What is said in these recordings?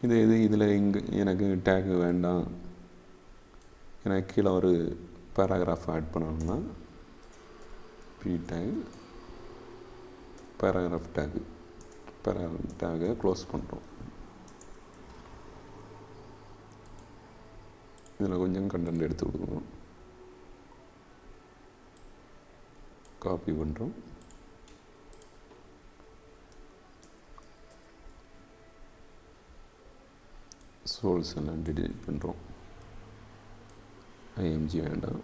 இதில் இங்கே எனக்கு டேக் வேண்டாம், எனக்கு கீழே ஒரு பேராகிராஃப் ஆட் பண்ணணும்னா பி டேக் பேராகிராஃப் டேக்கை க்ளோஸ் பண்ணுறோம். இதில் கொஞ்சம் கண்டென்ட் எடுத்து கொடுக்கணும், காப்பி பண்ணுறோம். சோல்ஸ் எல்லாம் டிலீட் பண்ணுறோம். ஐஎம்ஜி வேண்டாம்,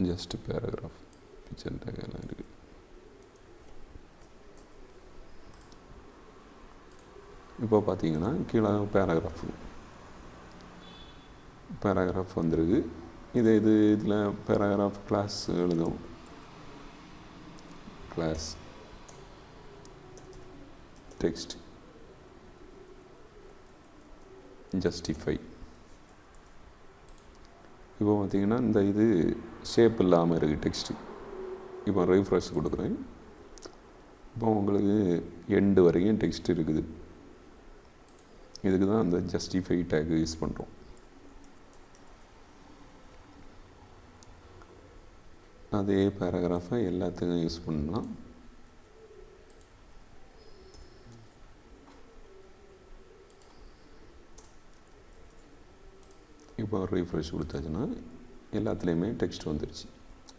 ஜஸ்ட் பேராகிராஃப் பிக்சர் டேக் எல்லாம் இருக்குது. இப்போ பார்த்தீங்கன்னா கீழே பேராகிராஃப் வந்துருக்கு. இதில் பேராகிராஃப் கிளாஸ் எழுதும். Class text justify. இப்போ பார்த்தீங்கன்னா இந்த ஷேப் இல்லாமல் இருக்குது டெக்ஸ்ட்டு. இப்போ ரீஃப்ரெஷ் கொடுக்குறேன். இப்போ உங்களுக்கு எண்டு வரைக்கும் டெக்ஸ்ட் இருக்குது. இதுக்கு தான் அந்த ஜஸ்டிஃபை டேக் யூஸ் பண்ணுறோம். அதே பேராகிராஃபை எல்லாத்துக்கும் யூஸ் பண்ணலாம். இப்போ ரீஃப்ரெஷ் கொடுத்தாச்சுன்னா எல்லாத்துலேயுமே டெக்ஸ்ட் வந்துடுச்சு.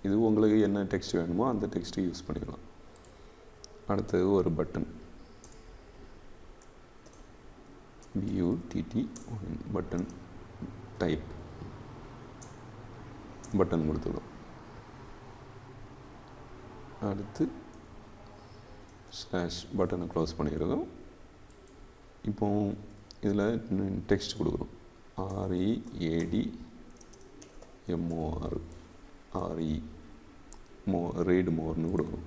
இது உங்களுக்கு என்ன டெக்ஸ்ட் வேணுமோ அந்த டெக்ஸ்ட்டை யூஸ் பண்ணிக்கலாம். அடுத்தது ஒரு button, BUTT button type button கொடுத்துடும். அடுத்து ஸ்லாஷ் பட்டனை க்ளோஸ் பண்ணிடுறோம். இப்போ இதில் டெக்ஸ்ட் கொடுக்குறோம். ரீட் மோர்னு கொடுக்குறோம்.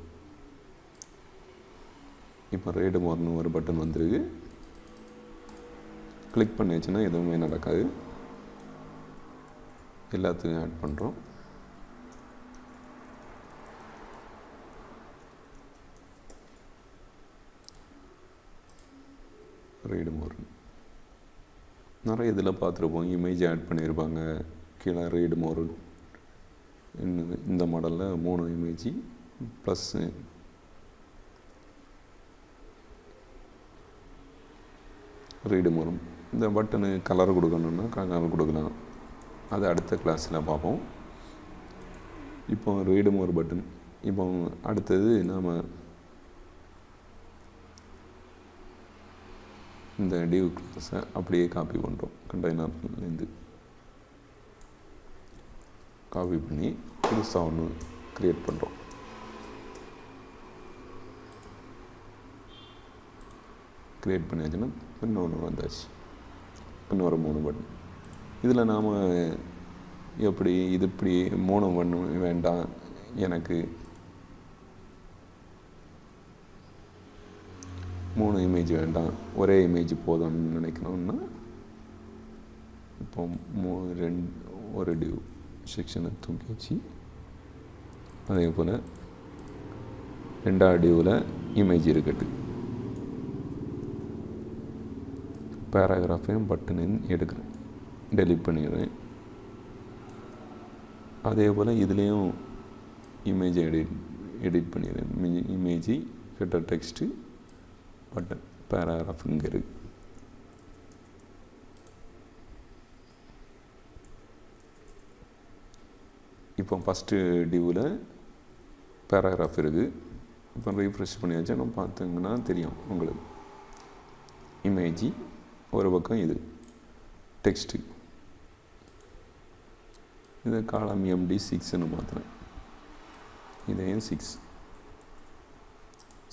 இப்போ ரீட் மோர்னு ஒரு பட்டன் வந்துருக்கு. கிளிக் பண்ணிச்சுன்னா எதுவுமே நடக்காது. எல்லாத்துக்கும் ஆட் பண்ணுறோம். ரீட் மோர் நிறைய இதில் பார்த்துருப்போம். இமேஜ் ஆட் பண்ணியிருப்பாங்க. கீழே ரீட் மோர் இந்த மாடலில் 3 இமேஜ் ப்ளஸ் ரீட் மோர். இந்த பட்டனு கலர் கொடுக்கணுன்னா கலர் கொடுக்கலாம். அது அடுத்த கிளாஸில் பார்ப்போம். இப்போ ரீட் மோர் பட்டன். இப்போ அடுத்தது நாம் இந்த டிவ் கிளாஸை அப்படியே காப்பி பண்ணுறோம். கண்டெய்னர்லேருந்து காப்பி பண்ணி புதுசாக ஒன்று க்ரியேட் பண்ணுறோம். க்ரியேட் பண்ணியாச்சுன்னா இன்னொன்று வந்தாச்சு. இன்னொரு 3 பட்டன். இதில் நாம் எப்படி இப்படி 3 பண்ண வேண்டாம், எனக்கு 3 இமேஜ் வேண்டாம், ஒரே இமேஜ் போதும்னு நினைக்கணும்னா இப்போ ஒரு டிவ் செக்ஷனை தூக்கி வச்சு அதே போல் 2வது டிவில் இமேஜ் இருக்கட்டு. பேராகிராஃபையும் பட்டனையும் எடுக்கிறேன், டெலீட் பண்ணிடுறேன். அதே போல் இதுலேயும் இமேஜை எடிட் பண்ணிடுறேன். Image header text button paragraph இங்கே இருக்குது. இப்போ ஃபஸ்ட்டு டிவில் பேராகிராஃப் இருக்குது. இப்போ ரீஃப்ரெஷ் பண்ணியாச்சு. நம்ம பார்த்தீங்கன்னா தெரியும் உங்களுக்கு. இமேஜ் ஒரு பக்கம், இது டெக்ஸ்ட்டு. இதை காலம் MD 6ன்னு மாற்றுறேன். இதையும்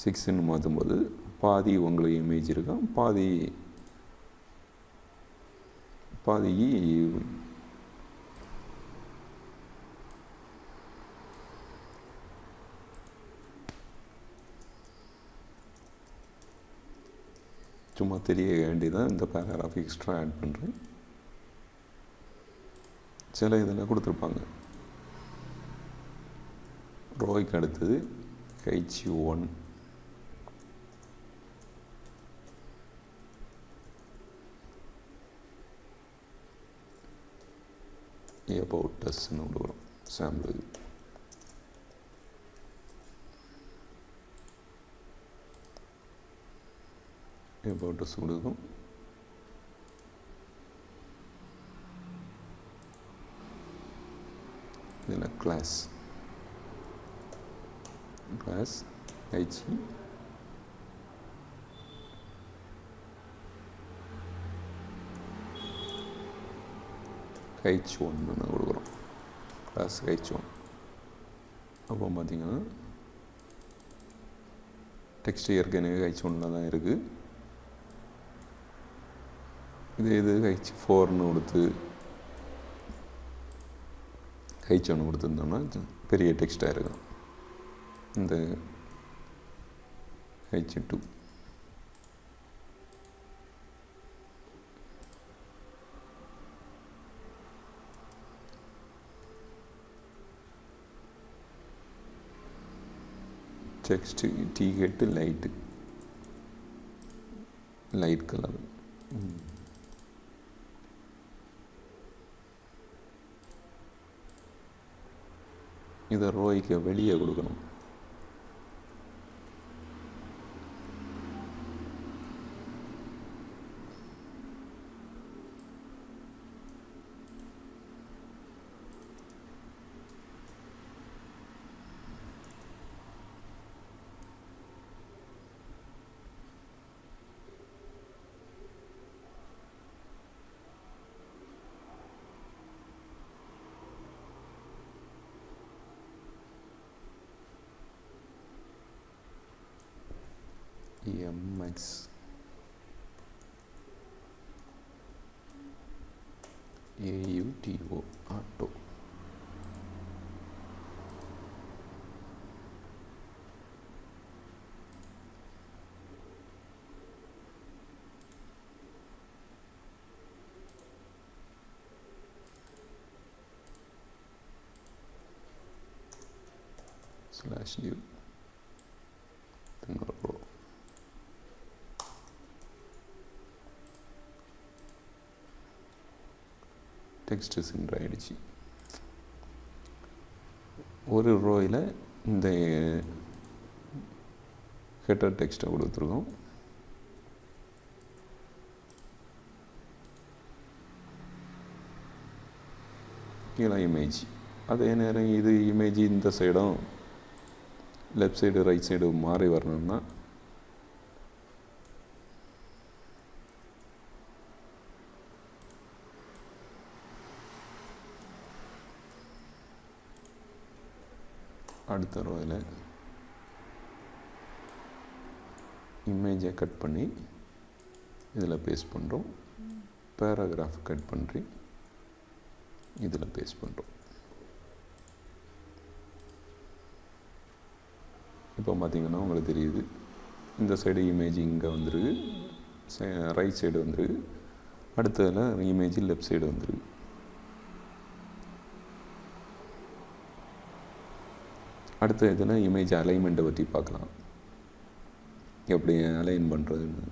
6ன்னு மாற்றும்போது பாதி உங்களுக்கு இமேஜ் இருக்கும், பாதி சும்மா தெரிய வேண்டியதான். இந்த பேராகிராஃப் எக்ஸ்ட்ரா ஆட் பண்ணுறேன். சில இதில் கொடுத்துருப்பாங்க. ரோய்க்கு அடுத்தது H1 about usன்னு கொடுக்குறோம் சாம்பிள். about us கொடுக்கும். இதில் கிளாஸ் h h1 கொடுக்குறோம். Class h1. அப்போ பார்த்தீங்கன்னா டெக்ஸ்ட் ஏற்கனவே h1 தான் இருக்குது. இது h4ன்னு கொடுத்து h1 கொடுத்துருந்தோம்னா பெரிய டெக்ஸ்டாக இருக்கும். இந்த h2 text t light colour. இதை ரோய்க்கு வெளியே கொடுக்கணும். mx auto auto /new text centre ஆகிடுச்சு. ஒரு ரோயில் இந்த ஹெட்டர் டெக்ஸ்ட்டை கொடுத்துருக்கோம். கீழே இமேஜ். அதே நேரம் இது இமேஜ் இந்த சைடும் லெஃப்ட் சைடு ரைட் சைடு மாறி வரணும்னா அடுத்த ரோவில் இமேஜை கட் பண்ணி இதில் பேஸ்ட் பண்ணுறோம். பேராகிராஃப் கட் பண்ணி இதில் பேஸ்ட் பண்ணுறோம். இப்போ பார்த்தீங்கன்னா உங்களுக்கு தெரியுது, இந்த சைடு இமேஜ் இங்கே வந்துருக்கு, ரைட் சைடு வந்துருக்கு, அடுத்ததில் இமேஜ் லெஃப்ட் சைடு வந்துருக்கு. அடுத்த இதில் இமேஜ் அலைன்மெண்ட்டை பற்றி பார்க்கலாம், எப்படி அலைன் பண்ணுறதுன்னு.